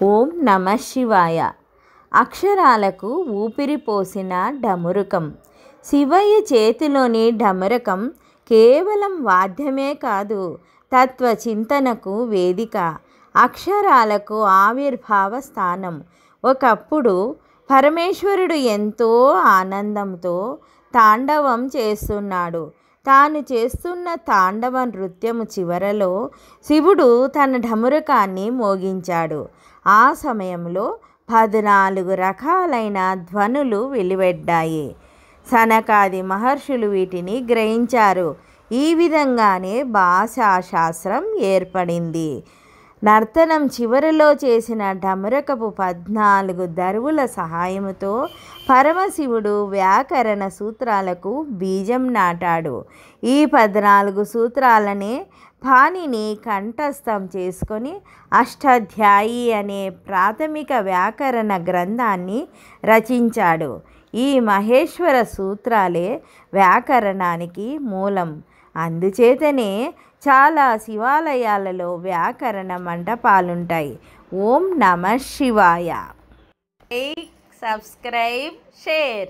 ఓం నమ శివాయ. అక్షరాలకు ఊపిరి పోసిన డమరుకం. శివయ్య చేతిలోని డమరకం కేవలం వాద్యమే కాదు, తత్వచింతనకు వేదిక, అక్షరాలకు ఆవిర్భావ స్థానం. ఒకప్పుడు పరమేశ్వరుడు ఎంతో ఆనందంతో తాండవం చేస్తున్నాడు. తాను చేస్తున్న తాండవ నృత్యము చివరలో శివుడు తన డమరుకాన్ని మోగించాడు. ఆ సమయంలో 14 రకాలైన ధ్వనులు వెలువడ్డాయి. సనకాది మహర్షులు వీటిని గ్రహించారు. ఈ విధంగానే భాషాశాస్త్రం ఏర్పడింది. నర్తనం చివరిలో చేసిన డమరకపు 14 దరువుల సహాయముతో పరమశివుడు వ్యాకరణ సూత్రాలకు బీజం నాటాడు. ఈ 14 సూత్రాలనే పాణిని కంఠస్థం చేసుకొని అష్టాధ్యాయి అనే ప్రాథమిక వ్యాకరణ గ్రంథాన్ని రచించాడు. ఈ మహేశ్వర సూత్రాలే వ్యాకరణానికి మూలం. అందుచేతనే చాలా శివాలయాలలో వ్యాకరణ మంటపాలుంటాయి. ఓం నమ శివాయ. Like, subscribe, share.